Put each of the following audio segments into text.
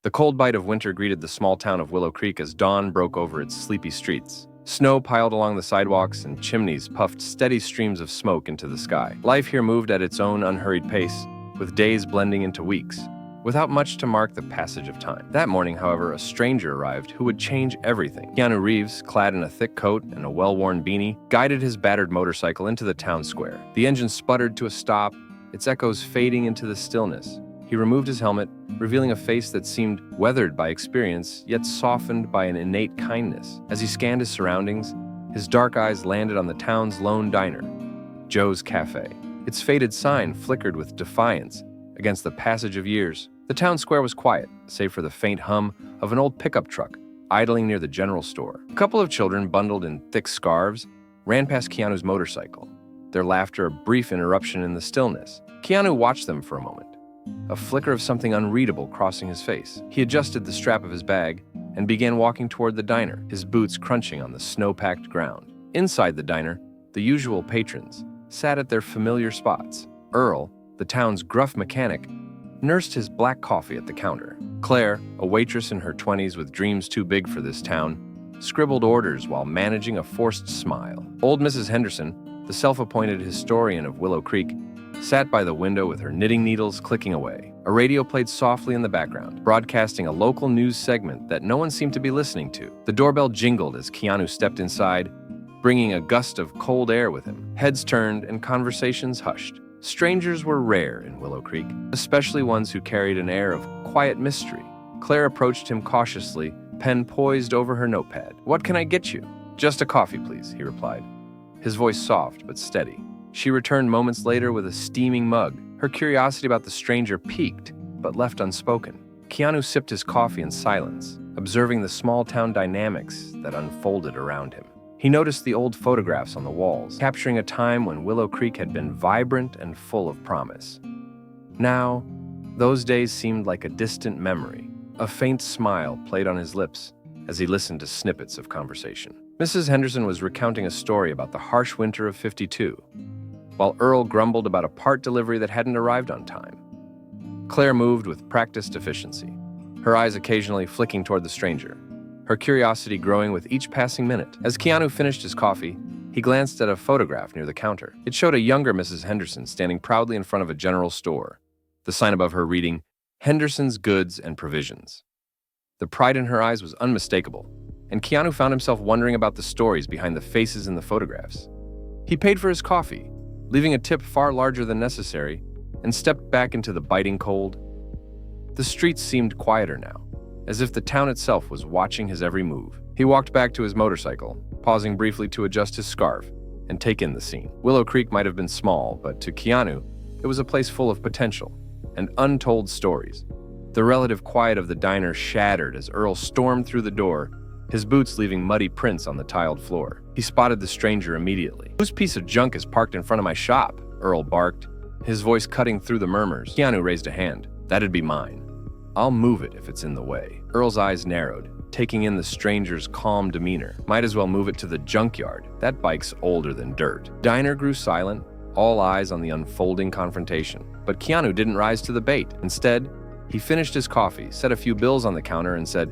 The cold bite of winter greeted the small town of Willow Creek as dawn broke over its sleepy streets. Snow piled along the sidewalks and chimneys puffed steady streams of smoke into the sky. Life here moved at its own unhurried pace, with days blending into weeks, without much to mark the passage of time. That morning, however, a stranger arrived who would change everything. Keanu Reeves, clad in a thick coat and a well-worn beanie, guided his battered motorcycle into the town square. The engine sputtered to a stop, its echoes fading into the stillness. He removed his helmet, revealing a face that seemed weathered by experience, yet softened by an innate kindness. As he scanned his surroundings, his dark eyes landed on the town's lone diner, Joe's Cafe. Its faded sign flickered with defiance against the passage of years. The town square was quiet, save for the faint hum of an old pickup truck idling near the general store. A couple of children, bundled in thick scarves, ran past Keanu's motorcycle, their laughter a brief interruption in the stillness. Keanu watched them for a moment, a flicker of something unreadable crossing his face. He adjusted the strap of his bag and began walking toward the diner, his boots crunching on the snow-packed ground. Inside the diner, the usual patrons sat at their familiar spots. Earl, the town's gruff mechanic, nursed his black coffee at the counter. Claire, a waitress in her 20s with dreams too big for this town, scribbled orders while managing a forced smile. Old Mrs. Henderson, the self-appointed historian of Willow Creek, sat by the window with her knitting needles clicking away. A radio played softly in the background, broadcasting a local news segment that no one seemed to be listening to. The doorbell jingled as Keanu stepped inside, bringing a gust of cold air with him. Heads turned and conversations hushed. Strangers were rare in Willow Creek, especially ones who carried an air of quiet mystery. Claire approached him cautiously, pen poised over her notepad. "What can I get you?" "Just a coffee, please," he replied, his voice soft but steady. She returned moments later with a steaming mug. Her curiosity about the stranger piqued, but left unspoken. Keanu sipped his coffee in silence, observing the small-town dynamics that unfolded around him. He noticed the old photographs on the walls, capturing a time when Willow Creek had been vibrant and full of promise. Now, those days seemed like a distant memory. A faint smile played on his lips as he listened to snippets of conversation. Mrs. Henderson was recounting a story about the harsh winter of '52, while Earl grumbled about a part delivery that hadn't arrived on time. Claire moved with practiced efficiency, her eyes occasionally flicking toward the stranger, her curiosity growing with each passing minute. As Keanu finished his coffee, he glanced at a photograph near the counter. It showed a younger Mrs. Henderson standing proudly in front of a general store, the sign above her reading, "Henderson's Goods and Provisions." The pride in her eyes was unmistakable, and Keanu found himself wondering about the stories behind the faces in the photographs. He paid for his coffee, leaving a tip far larger than necessary, and stepped back into the biting cold. The streets seemed quieter now, as if the town itself was watching his every move. He walked back to his motorcycle, pausing briefly to adjust his scarf and take in the scene. Willow Creek might have been small, but to Keanu, it was a place full of potential and untold stories. The relative quiet of the diner shattered as Earl stormed through the door, his boots leaving muddy prints on the tiled floor. He spotted the stranger immediately. "Whose piece of junk is parked in front of my shop?" Earl barked, his voice cutting through the murmurs. Keanu raised a hand. "That'd be mine. I'll move it if it's in the way." Earl's eyes narrowed, taking in the stranger's calm demeanor. "Might as well move it to the junkyard. That bike's older than dirt." Diner grew silent, all eyes on the unfolding confrontation. But Keanu didn't rise to the bait. Instead, he finished his coffee, set a few bills on the counter, and said,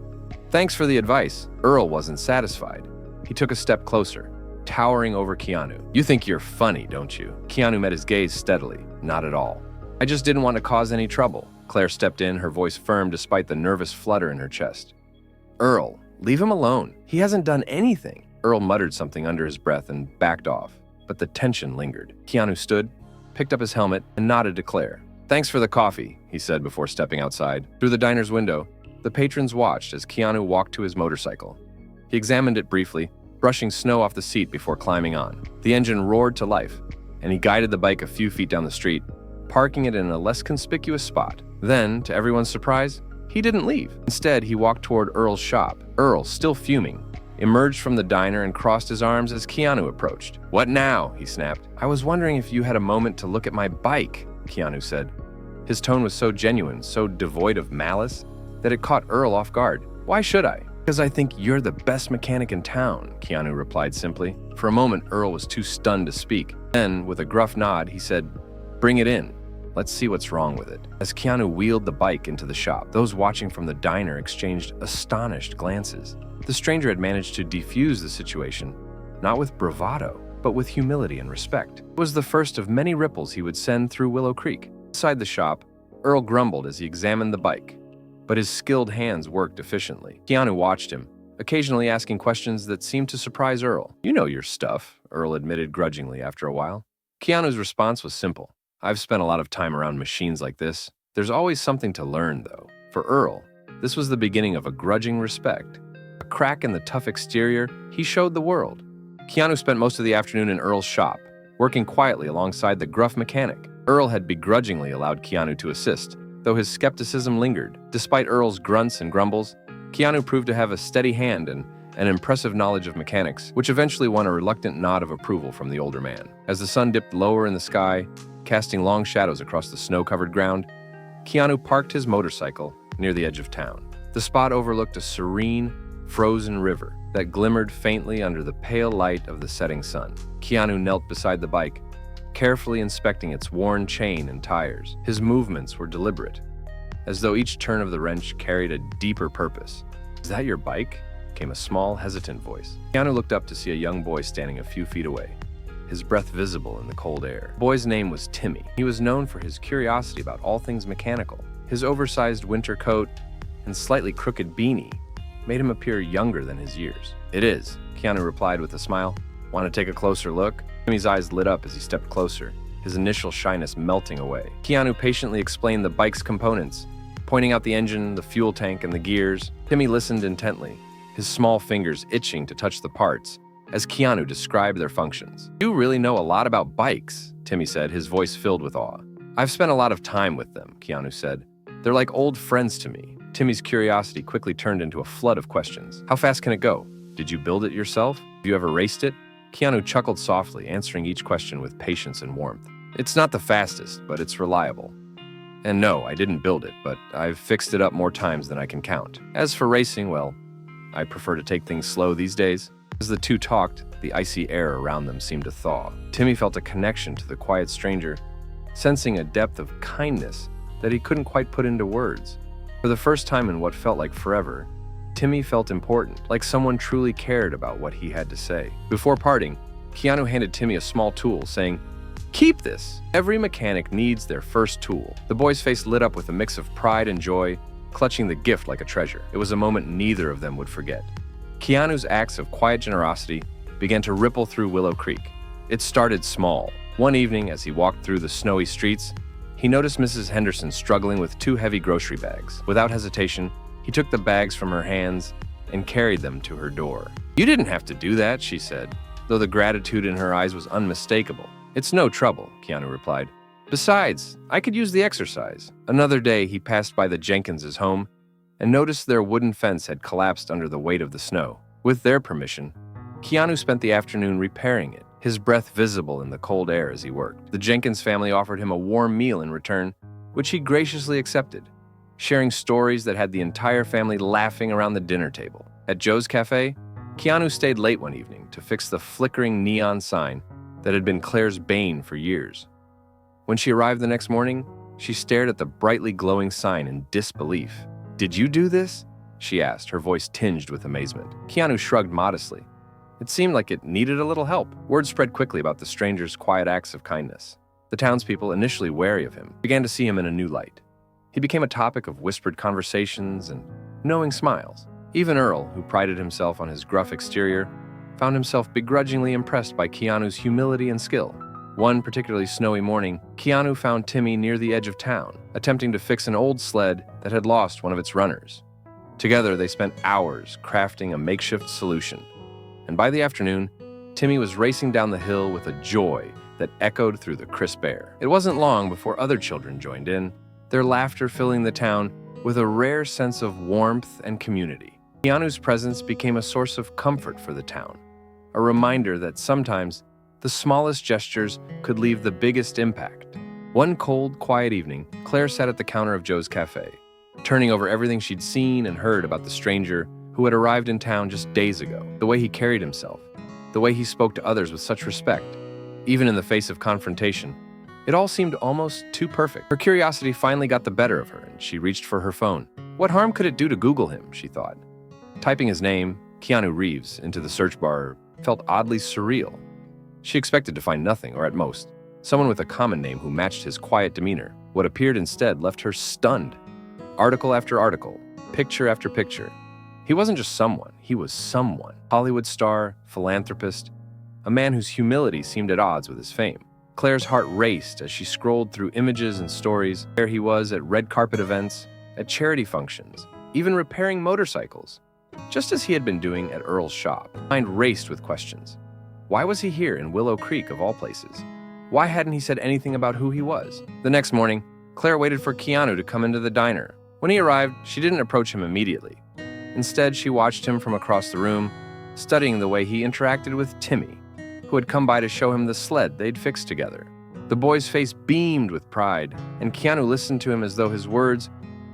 "Thanks for the advice." Earl wasn't satisfied. He took a step closer, towering over Keanu. "You think you're funny, don't you?" Keanu met his gaze steadily. "Not at all. I just didn't want to cause any trouble." Claire stepped in, her voice firm despite the nervous flutter in her chest. "Earl, leave him alone. He hasn't done anything." Earl muttered something under his breath and backed off, but the tension lingered. Keanu stood, picked up his helmet, and nodded to Claire. "Thanks for the coffee," he said before stepping outside. Through the diner's window, the patrons watched as Keanu walked to his motorcycle. He examined it briefly, brushing snow off the seat before climbing on. The engine roared to life, and he guided the bike a few feet down the street, parking it in a less conspicuous spot. Then, to everyone's surprise, he didn't leave. Instead, he walked toward Earl's shop. Earl, still fuming, emerged from the diner and crossed his arms as Keanu approached. "What now?" he snapped. "I was wondering if you had a moment to look at my bike," Keanu said. His tone was so genuine, so devoid of malice, that it caught Earl off guard. "Why should I?" "Because I think you're the best mechanic in town," Keanu replied simply. For a moment, Earl was too stunned to speak. Then, with a gruff nod, he said, "Bring it in." Let's see what's wrong with it. As Keanu wheeled the bike into the shop, those watching from the diner exchanged astonished glances. The stranger had managed to defuse the situation, not with bravado, but with humility and respect. It was the first of many ripples he would send through Willow Creek. Inside the shop, Earl grumbled as he examined the bike, but his skilled hands worked efficiently. Keanu watched him, occasionally asking questions that seemed to surprise Earl. "You know your stuff," Earl admitted grudgingly after a while. Keanu's response was simple. "I've spent a lot of time around machines like this. There's always something to learn, though." For Earl, this was the beginning of a grudging respect. A crack in the tough exterior, he showed the world. Keanu spent most of the afternoon in Earl's shop, working quietly alongside the gruff mechanic. Earl had begrudgingly allowed Keanu to assist, though his skepticism lingered. Despite Earl's grunts and grumbles, Keanu proved to have a steady hand and an impressive knowledge of mechanics, which eventually won a reluctant nod of approval from the older man. As the sun dipped lower in the sky, casting long shadows across the snow-covered ground, Keanu parked his motorcycle near the edge of town. The spot overlooked a serene, frozen river that glimmered faintly under the pale light of the setting sun. Keanu knelt beside the bike, carefully inspecting its worn chain and tires. His movements were deliberate, as though each turn of the wrench carried a deeper purpose. "Is that your bike?" came a small, hesitant voice. Keanu looked up to see a young boy standing a few feet away, his breath visible in the cold air. The boy's name was Timmy. He was known for his curiosity about all things mechanical. His oversized winter coat and slightly crooked beanie made him appear younger than his years. "It is," Keanu replied with a smile. "Want to take a closer look?" Timmy's eyes lit up as he stepped closer, his initial shyness melting away. Keanu patiently explained the bike's components, pointing out the engine, the fuel tank, and the gears. Timmy listened intently, his small fingers itching to touch the parts as Keanu described their functions. "You really know a lot about bikes," Timmy said, his voice filled with awe. "I've spent a lot of time with them," Keanu said. "They're like old friends to me." Timmy's curiosity quickly turned into a flood of questions. "How fast can it go? Did you build it yourself? Have you ever raced it?" Keanu chuckled softly, answering each question with patience and warmth. "It's not the fastest, but it's reliable. And no, I didn't build it, but I've fixed it up more times than I can count. As for racing, well, I prefer to take things slow these days." As the two talked, the icy air around them seemed to thaw. Timmy felt a connection to the quiet stranger, sensing a depth of kindness that he couldn't quite put into words. For the first time in what felt like forever, Timmy felt important, like someone truly cared about what he had to say. Before parting, Keanu handed Timmy a small tool, saying, "Keep this. Every mechanic needs their first tool." The boy's face lit up with a mix of pride and joy, clutching the gift like a treasure. It was a moment neither of them would forget. Keanu's acts of quiet generosity began to ripple through Willow Creek. It started small. One evening, as he walked through the snowy streets, he noticed Mrs. Henderson struggling with 2 heavy grocery bags. Without hesitation, he took the bags from her hands and carried them to her door. "You didn't have to do that," she said, though the gratitude in her eyes was unmistakable. "It's no trouble," Keanu replied. "Besides, I could use the exercise." Another day, he passed by the Jenkinses' home and noticed their wooden fence had collapsed under the weight of the snow. With their permission, Keanu spent the afternoon repairing it, his breath visible in the cold air as he worked. The Jenkins family offered him a warm meal in return, which he graciously accepted, sharing stories that had the entire family laughing around the dinner table. At Joe's Cafe, Keanu stayed late one evening to fix the flickering neon sign that had been Claire's bane for years. When she arrived the next morning, she stared at the brightly glowing sign in disbelief. "Did you do this?" she asked, her voice tinged with amazement. Keanu shrugged modestly. It seemed like it needed a little help. Word spread quickly about the stranger's quiet acts of kindness. The townspeople, initially wary of him, began to see him in a new light. He became a topic of whispered conversations and knowing smiles. Even Earl, who prided himself on his gruff exterior, found himself begrudgingly impressed by Keanu's humility and skill. One particularly snowy morning, Keanu found Timmy near the edge of town, attempting to fix an old sled that had lost one of its runners. Together, they spent hours crafting a makeshift solution. And by the afternoon, Timmy was racing down the hill with a joy that echoed through the crisp air. It wasn't long before other children joined in, their laughter filling the town with a rare sense of warmth and community. Keanu's presence became a source of comfort for the town, a reminder that sometimes the smallest gestures could leave the biggest impact. One cold, quiet evening, Claire sat at the counter of Joe's Cafe, turning over everything she'd seen and heard about the stranger who had arrived in town just days ago. The way he carried himself, the way he spoke to others with such respect, even in the face of confrontation. It all seemed almost too perfect. Her curiosity finally got the better of her, and she reached for her phone. What harm could it do to Google him, she thought. Typing his name, Keanu Reeves, into the search bar felt oddly surreal. She expected to find nothing, or at most, someone with a common name who matched his quiet demeanor. What appeared instead left her stunned. Article after article, picture after picture. He wasn't just someone, he was someone. Hollywood star, philanthropist, a man whose humility seemed at odds with his fame. Claire's heart raced as she scrolled through images and stories. There he was at red carpet events, at charity functions, even repairing motorcycles, just as he had been doing at Earl's shop. Her mind raced with questions. Why was he here in Willow Creek of all places? Why hadn't he said anything about who he was? The next morning, Claire waited for Keanu to come into the diner. When he arrived, she didn't approach him immediately. Instead, she watched him from across the room, studying the way he interacted with Timmy, who had come by to show him the sled they'd fixed together. The boy's face beamed with pride, and Keanu listened to him as though his words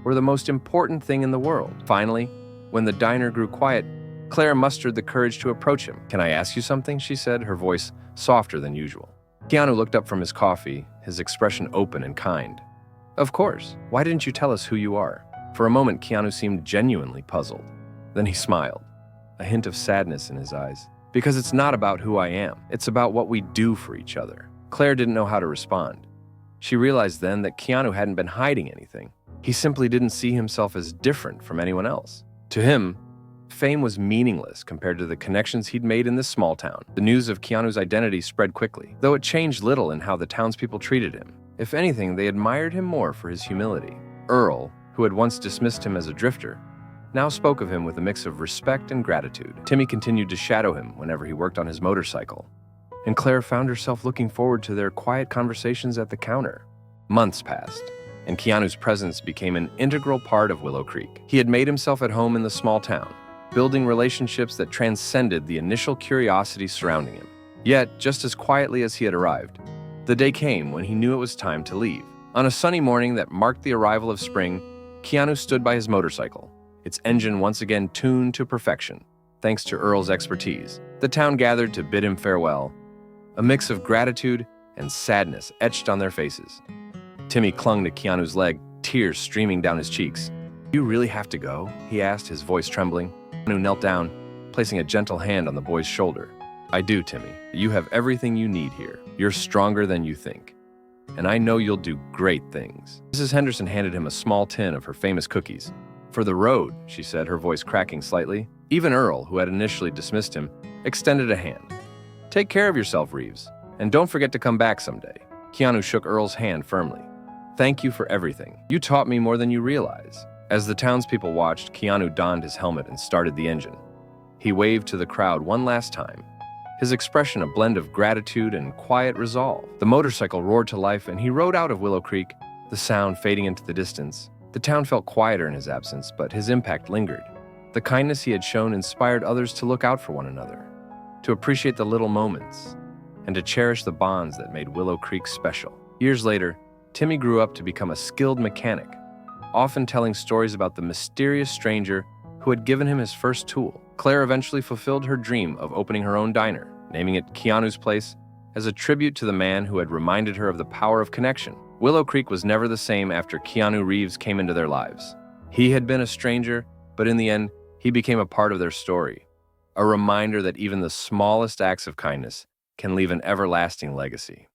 were the most important thing in the world. Finally, when the diner grew quiet, Claire mustered the courage to approach him. "Can I ask you something?" she said, her voice softer than usual. Keanu looked up from his coffee, his expression open and kind. "Of course. Why didn't you tell us who you are?" For a moment, Keanu seemed genuinely puzzled. Then he smiled, a hint of sadness in his eyes. "Because it's not about who I am. It's about what we do for each other." Claire didn't know how to respond. She realized then that Keanu hadn't been hiding anything. He simply didn't see himself as different from anyone else. To him, fame was meaningless compared to the connections he'd made in this small town. The news of Keanu's identity spread quickly, though it changed little in how the townspeople treated him. If anything, they admired him more for his humility. Earl, who had once dismissed him as a drifter, now spoke of him with a mix of respect and gratitude. Timmy continued to shadow him whenever he worked on his motorcycle, and Claire found herself looking forward to their quiet conversations at the counter. Months passed, and Keanu's presence became an integral part of Willow Creek. He had made himself at home in the small town, building relationships that transcended the initial curiosity surrounding him. Yet, just as quietly as he had arrived, the day came when he knew it was time to leave. On a sunny morning that marked the arrival of spring, Keanu stood by his motorcycle, its engine once again tuned to perfection, thanks to Earl's expertise. The town gathered to bid him farewell, a mix of gratitude and sadness etched on their faces. Timmy clung to Keanu's leg, tears streaming down his cheeks. "Do you really have to go?" he asked, his voice trembling. Keanu knelt down, placing a gentle hand on the boy's shoulder. "I do, Timmy. You have everything you need here. You're stronger than you think. And I know you'll do great things." Mrs. Henderson handed him a small tin of her famous cookies. "For the road," she said, her voice cracking slightly. Even Earl, who had initially dismissed him, extended a hand. "Take care of yourself, Reeves, and don't forget to come back someday." Keanu shook Earl's hand firmly. "Thank you for everything. You taught me more than you realize." As the townspeople watched, Keanu donned his helmet and started the engine. He waved to the crowd one last time, his expression a blend of gratitude and quiet resolve. The motorcycle roared to life, and he rode out of Willow Creek, the sound fading into the distance. The town felt quieter in his absence, but his impact lingered. The kindness he had shown inspired others to look out for one another, to appreciate the little moments, and to cherish the bonds that made Willow Creek special. Years later, Timmy grew up to become a skilled mechanic, often telling stories about the mysterious stranger who had given him his first tool. Claire eventually fulfilled her dream of opening her own diner, naming it Keanu's Place, as a tribute to the man who had reminded her of the power of connection. Willow Creek was never the same after Keanu Reeves came into their lives. He had been a stranger, but in the end, he became a part of their story, a reminder that even the smallest acts of kindness can leave an everlasting legacy.